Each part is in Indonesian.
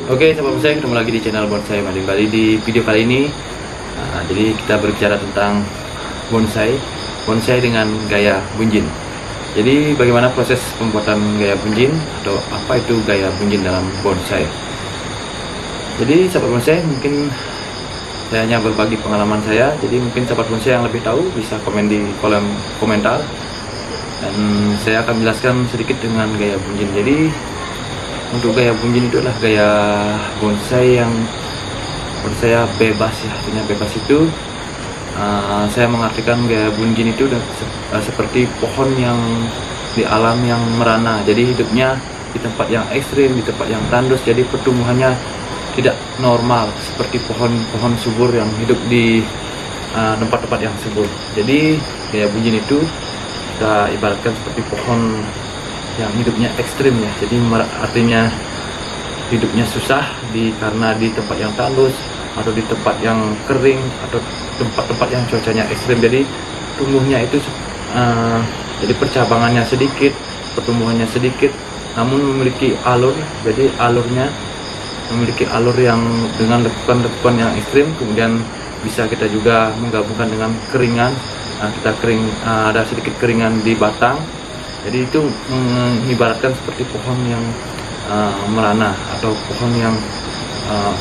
Oke, sahabat bonsai, ketemu lagi di channel Bonsai Mading Bali. Di video kali ini, jadi kita berbicara tentang bonsai dengan gaya bunjin. Jadi bagaimana proses pembuatan gaya bunjin atau apa itu gaya bunjin dalam bonsai. Jadi sahabat bonsai, mungkin saya hanya berbagi pengalaman saya. Jadi mungkin sahabat bonsai yang lebih tahu bisa komen di kolom komentar. Dan saya akan menjelaskan sedikit dengan gaya bunjin. Jadi untuk gaya bunjin itu adalah gaya bonsai yang menurut saya bebas ya. Artinya bebas itu saya mengartikan gaya bunjin itu seperti pohon yang di alam yang merana. Jadi hidupnya di tempat yang ekstrim, di tempat yang tandus. Jadi pertumbuhannya tidak normal seperti pohon-pohon subur yang hidup di tempat-tempat yang subur. Jadi gaya bunjin itu kita ibaratkan seperti pohon yang hidupnya ekstrim ya. Jadi artinya hidupnya susah karena di tempat yang tandus atau di tempat yang kering atau tempat-tempat yang cuacanya ekstrim. Jadi tumbuhnya itu jadi percabangannya sedikit, pertumbuhannya sedikit, namun memiliki alur. Jadi alurnya memiliki alur yang dengan lekukan-lekukan yang ekstrim. Kemudian bisa kita juga menggabungkan dengan keringan. Kita ada sedikit keringan di batang. Jadi itu mengibaratkan seperti pohon yang merana atau pohon yang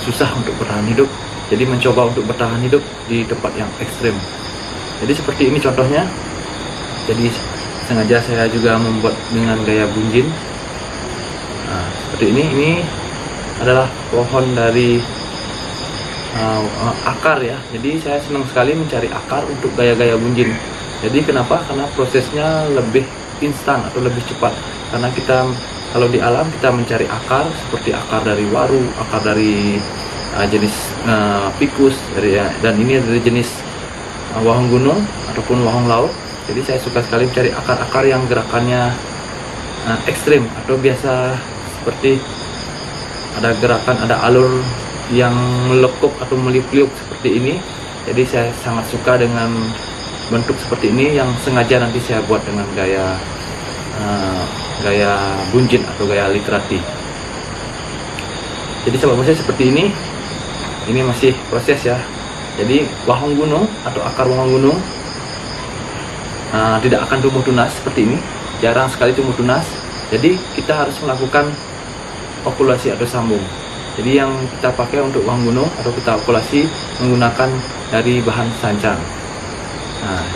susah untuk bertahan hidup. Jadi mencoba untuk bertahan hidup di tempat yang ekstrim. Jadi seperti ini contohnya. Jadi sengaja saya juga membuat dengan gaya bunjin. Seperti ini adalah pohon dari akar ya. Jadi saya senang sekali mencari akar untuk gaya-gaya bunjin. Jadi kenapa? Karena prosesnya lebih instan atau lebih cepat. Karena kita kalau di alam kita mencari akar seperti akar dari waru, akar dari jenis pikus dan ini dari jenis wahong gunung ataupun wahong laut. Jadi saya suka sekali mencari akar-akar yang gerakannya ekstrim atau biasa seperti ada gerakan, ada alur yang melekuk atau meliuk-liuk seperti ini. Jadi saya sangat suka dengan bentuk seperti ini yang sengaja nanti saya buat dengan gaya bunjin atau gaya literati. Jadi sahabat bonsai seperti ini masih proses ya. Jadi wahong gunung atau akar wahong gunung tidak akan tumbuh tunas seperti ini, jarang sekali tumbuh tunas. Jadi kita harus melakukan okulasi atau sambung. Jadi yang kita pakai untuk wahong gunung atau kita okulasi menggunakan dari bahan sancang.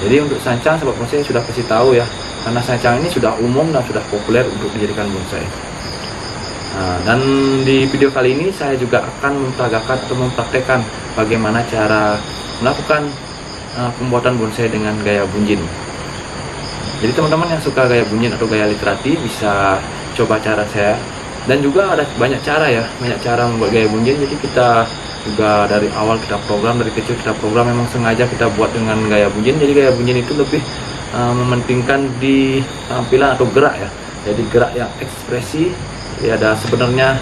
Jadi untuk sancang sahabat bonsai sudah kasih tahu ya, karena sancang ini sudah umum dan sudah populer untuk dijadikan bonsai. Dan di video kali ini saya juga akan memperagakan atau mempraktekkan bagaimana cara melakukan pembuatan bonsai dengan gaya bunjin. Jadi teman-teman yang suka gaya bunjin atau gaya literati bisa coba cara saya. Dan juga ada banyak cara ya, banyak cara membuat gaya bunjin. Jadi kita juga dari awal kita program, dari kecil kita program, memang sengaja kita buat dengan gaya bunjin. Jadi gaya bunjin itu lebih mementingkan di tampilan atau gerak ya. Jadi gerak yang ekspresi. Jadi ada sebenarnya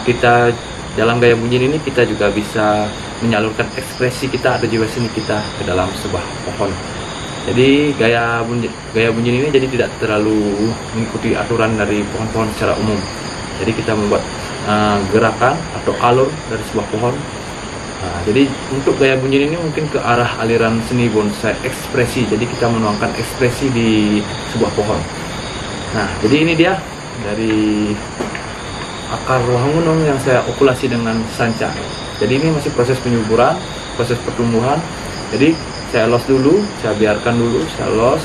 kita dalam gaya bunjin ini kita juga bisa menyalurkan ekspresi kita atau jiwa seni kita ke dalam sebuah pohon. Jadi gaya bunjin ini jadi tidak terlalu mengikuti aturan dari pohon-pohon secara umum. Jadi kita membuat gerakan atau alur dari sebuah pohon. Jadi untuk gaya bunjin ini mungkin ke arah aliran seni bonsai ekspresi. Jadi kita menuangkan ekspresi di sebuah pohon. Nah, jadi ini dia dari akar wahong gunung yang saya okulasi dengan sancang. Jadi ini masih proses penyuburan, proses pertumbuhan. Jadi saya los dulu, saya biarkan dulu, saya los.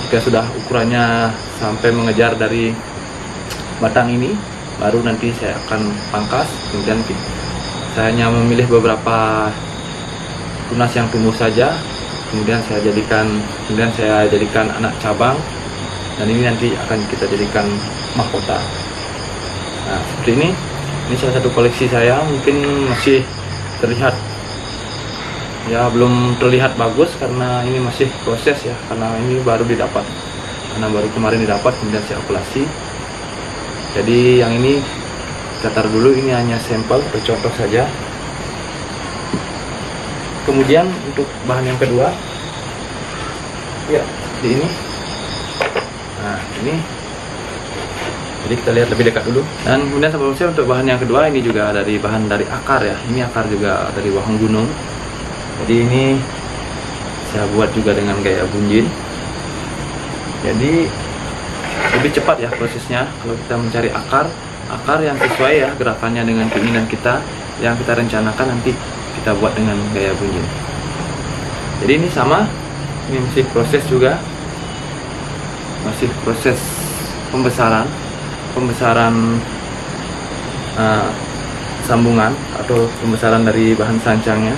Jika sudah ukurannya sampai mengejar dari batang ini, baru nanti saya akan pangkas. Kemudian saya hanya memilih beberapa tunas yang tumbuh saja. Kemudian saya jadikan anak cabang. Dan ini nanti akan kita jadikan mahkota. Nah, seperti ini salah satu koleksi saya. Mungkin masih terlihat ya, belum terlihat bagus karena ini masih proses ya, karena ini baru didapat, karena baru kemarin didapat, kemudian saya okulasi. Jadi yang ini kita taruh dulu, ini hanya sampel atau contoh saja. Kemudian untuk bahan yang kedua ya, seperti ini. Nah, ini Jadi kita lihat lebih dekat dulu. Dan kemudian sahabat saya, untuk bahan yang kedua ini juga bahan dari akar ya. Ini akar juga dari wahang gunung. Jadi ini saya buat juga dengan gaya bunjin. Jadi lebih cepat ya prosesnya kalau kita mencari akar yang sesuai ya gerakannya dengan keinginan kita, yang kita rencanakan nanti kita buat dengan gaya bunjin. Jadi ini sama, ini masih proses juga, masih proses pembesaran sambungan atau pembesaran dari bahan sancangnya.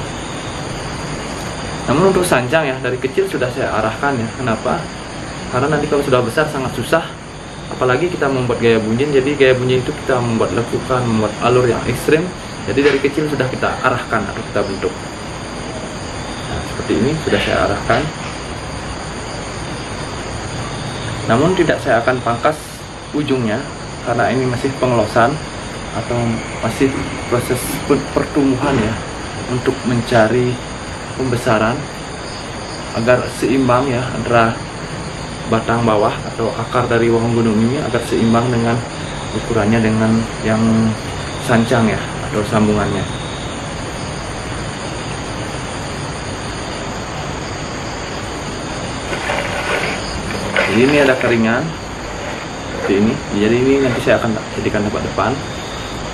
Namun untuk sancang ya dari kecil sudah saya arahkan ya. Kenapa? Karena nanti kalau sudah besar sangat susah, apalagi kita membuat gaya bunjin. Jadi gaya bunjin itu kita membuat lekukan, membuat alur yang ekstrim. Jadi dari kecil sudah kita arahkan atau kita bentuk. Nah, seperti ini sudah saya arahkan. Namun tidak saya akan pangkas ujungnya karena ini masih pengelosan atau masih proses pertumbuhan ya, untuk mencari pembesaran agar seimbang ya antara batang bawah atau akar dari wahang gunung ini agar seimbang dengan ukurannya dengan yang sancang ya atau sambungannya. Jadi ini ada keringan seperti ini. Jadi ini nanti saya akan jadikan tempat depan.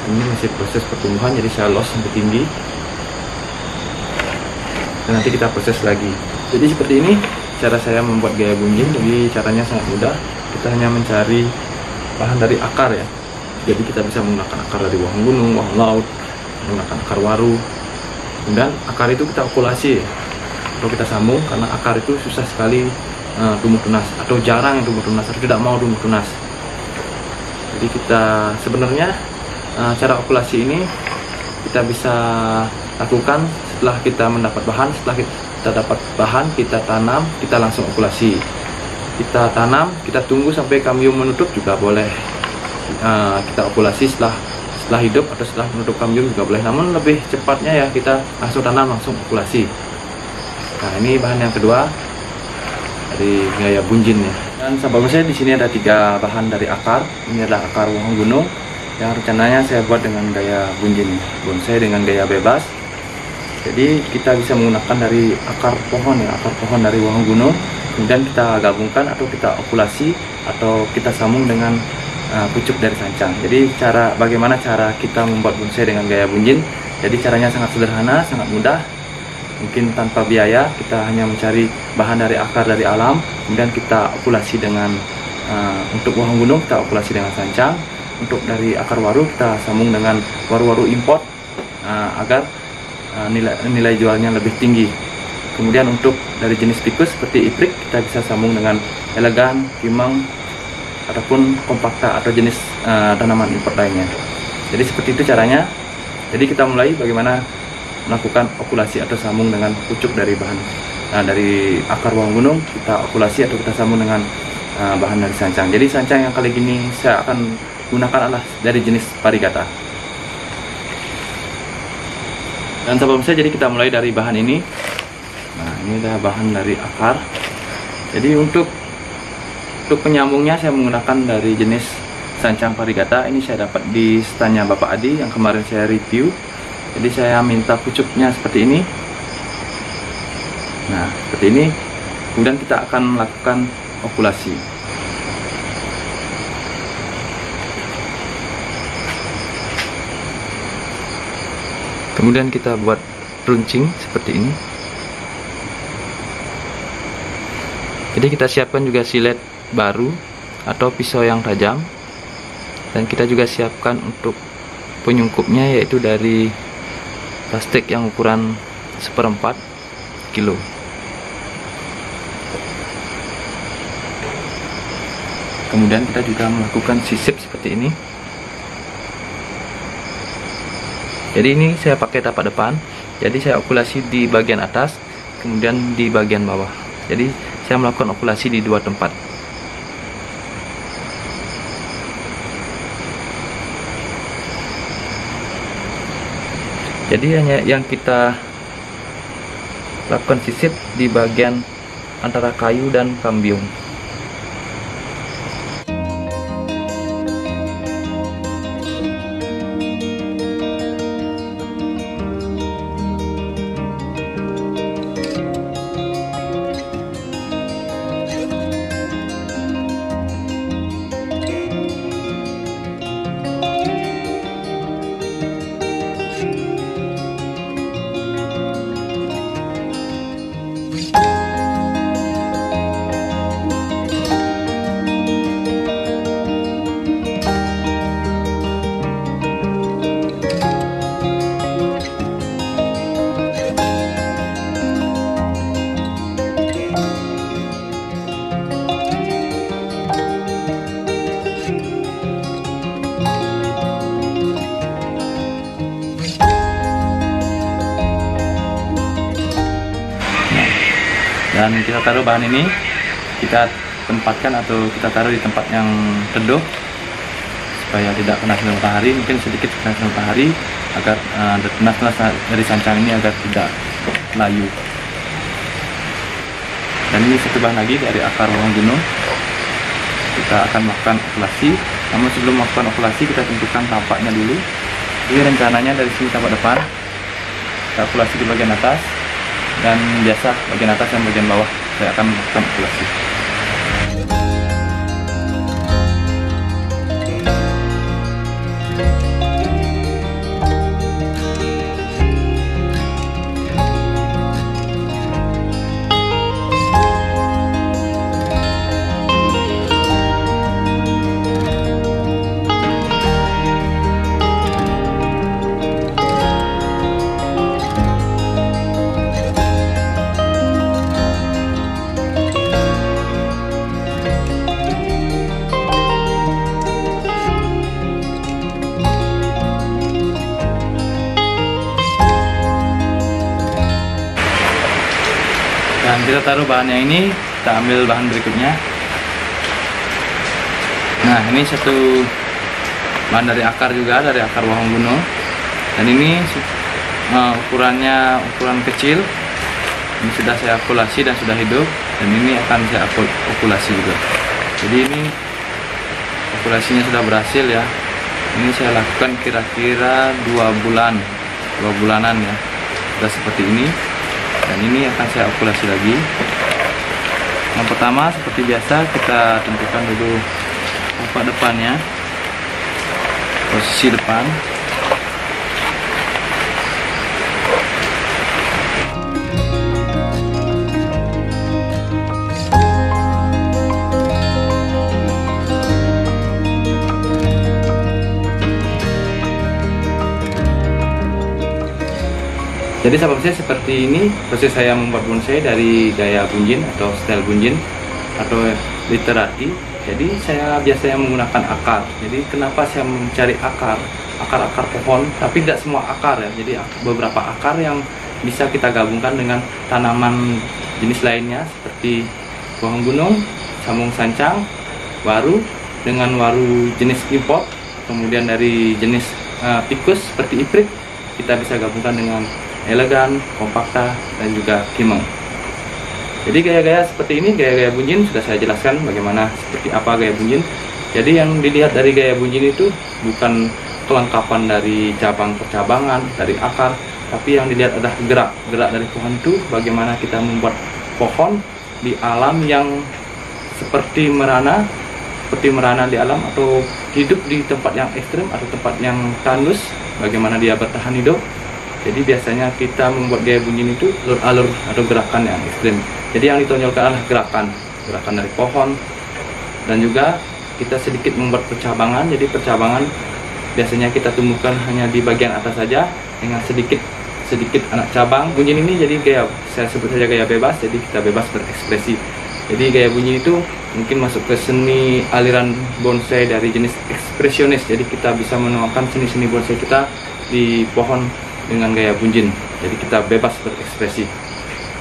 Ini masih proses pertumbuhan, jadi saya los sampai tinggi. Dan nanti kita proses lagi. Jadi seperti ini cara saya membuat gaya bunjin. Jadi caranya sangat mudah. Kita hanya mencari bahan dari akar ya. Jadi kita bisa menggunakan akar dari wahang gunung, wahang laut, menggunakan akar waru. Kemudian akar itu kita okulasi ya. Kalau kita sambung, karena akar itu susah sekali tumbuh tunas atau jarang tumbuh tunas atau tidak mau tumbuh tunas. Jadi kita sebenarnya cara okulasi ini kita bisa lakukan setelah kita mendapat bahan. Setelah kita dapat bahan, kita tanam, kita langsung okulasi. Kita tanam, kita tunggu sampai kambium menutup juga boleh. Kita okulasi setelah hidup atau setelah menutup kambium juga boleh. Namun lebih cepatnya ya kita langsung tanam, langsung okulasi. Nah, ini bahan yang kedua dari gaya bunjin ya. Dan sahabat saya, di sini ada 3 bahan dari akar. Ini adalah akar wahang gunung yang rencananya saya buat dengan gaya bunjin, bonsai dengan gaya bebas. Jadi kita bisa menggunakan dari akar pohon ya, akar pohon dari wahang gunung, kemudian kita gabungkan atau kita okulasi atau kita sambung dengan pucuk dari sancang. Jadi bagaimana cara kita membuat bonsai dengan gaya bunjin? Jadi caranya sangat sederhana, sangat mudah. Mungkin tanpa biaya, kita hanya mencari bahan dari akar dari alam, kemudian kita okulasi dengan untuk wahang gunung kita okulasi dengan sancang. Untuk dari akar waru kita sambung dengan waru-waru import agar nilai jualnya lebih tinggi. Kemudian untuk dari jenis tikus seperti iprik kita bisa sambung dengan elegan, kimeng, ataupun kompakta atau jenis tanaman import lainnya. Jadi seperti itu caranya. Jadi kita mulai bagaimana melakukan okulasi atau sambung dengan pucuk dari bahan dari akar wahang gunung, kita okulasi atau kita sambung dengan bahan dari sancang. Jadi sancang yang kali ini saya akan gunakan adalah dari jenis varigata. Dan sebelum saya, jadi kita mulai dari bahan ini. Nah, ini adalah bahan dari akar. Jadi untuk penyambungnya saya menggunakan dari jenis sancang varigata. Ini saya dapat di standnya Bapak Adi yang kemarin saya review. Jadi saya minta pucuknya seperti ini. Nah, seperti ini. Kemudian kita akan melakukan okulasi. Kemudian kita buat runcing seperti ini. Jadi kita siapkan juga silet baru atau pisau yang tajam. Dan kita juga siapkan untuk penyungkupnya, yaitu dari plastik yang ukuran 1/4 kilo. Kemudian kita juga melakukan sisip seperti ini. Jadi ini saya pakai tapak depan. Jadi saya okulasi di bagian atas, kemudian di bagian bawah. Jadi saya melakukan okulasi di 2 tempat. Jadi hanya yang kita lakukan sisip di bagian antara kayu dan kambium. Dan kita taruh bahan ini, kita tempatkan atau kita taruh di tempat yang teduh supaya tidak kena sinar matahari, mungkin sedikit kena sinar matahari agar tunas-tunas dari sancang ini agar tidak layu. Dan ini satu bahan lagi dari akar bawang gunung. Kita akan melakukan okulasi. Namun sebelum melakukan okulasi kita tentukan tampaknya dulu. Ini rencananya dari sini tampak depan. Kita okulasi di bagian atas. Dan biasa bagian atas dan bagian bawah saya akan melakukan okulasi. Dan kita taruh bahannya ini, kita ambil bahan berikutnya. Nah, ini satu bahan dari akar juga, dari akar bawang gunung. Dan ini ukurannya ukuran kecil. Ini sudah saya okulasi dan sudah hidup. Dan ini akan saya okulasi juga. Jadi ini okulasinya sudah berhasil ya. Ini saya lakukan kira-kira 2 bulanan ya. Sudah seperti ini. Dan ini akan saya okulasi lagi. Yang pertama seperti biasa kita tentukan dulu tampak depannya, posisi depan. Jadi sahabat saya, seperti ini proses saya membuat bonsai dari gaya bunjin atau style bunjin atau literati. Jadi saya biasanya menggunakan akar. Jadi kenapa saya mencari akar pohon, tapi tidak semua akar ya. Jadi beberapa akar yang bisa kita gabungkan dengan tanaman jenis lainnya seperti bawang gunung, sambung sancang, waru dengan waru jenis import, kemudian dari jenis tikus seperti iprit kita bisa gabungkan dengan elegan, kompakta, dan juga kimeng. Jadi gaya-gaya seperti ini, gaya-gaya bunjin sudah saya jelaskan bagaimana seperti apa gaya bunjin. Jadi yang dilihat dari gaya bunjin itu bukan kelengkapan dari cabang percabangan, dari akar, tapi yang dilihat adalah gerak dari pohon itu, bagaimana kita membuat pohon di alam yang seperti merana di alam, atau hidup di tempat yang ekstrim atau tempat yang tandus, bagaimana dia bertahan hidup. Jadi biasanya kita membuat gaya bunjin itu alur atau gerakan yang ekstrim. Jadi yang ditonjolkan adalah gerakan dari pohon, dan juga kita sedikit membuat percabangan. Jadi percabangan biasanya kita tumbuhkan hanya di bagian atas saja dengan sedikit anak cabang. Bunjin ini jadi gaya, saya sebut saja gaya bebas. Jadi kita bebas berekspresi. Jadi gaya bunjin itu mungkin masuk ke seni aliran bonsai dari jenis ekspresionis. Jadi kita bisa menuangkan seni-seni bonsai kita di pohon dengan gaya bunjin. Jadi kita bebas berekspresi.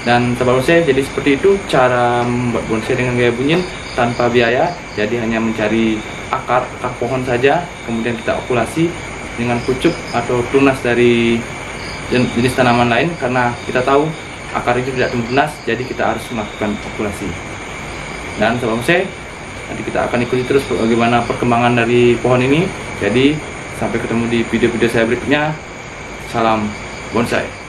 Dan sahabat bonsai, jadi seperti itu cara membuat bonsai dengan gaya bunjin tanpa biaya. Jadi hanya mencari akar pohon saja, kemudian kita okulasi dengan pucuk atau tunas dari jenis tanaman lain, karena kita tahu akar itu tidak tumbuh tunas, jadi kita harus melakukan okulasi. Dan sahabat bonsai, nanti kita akan ikuti terus bagaimana perkembangan dari pohon ini. Jadi sampai ketemu di video-video saya berikutnya. Salam bonsai.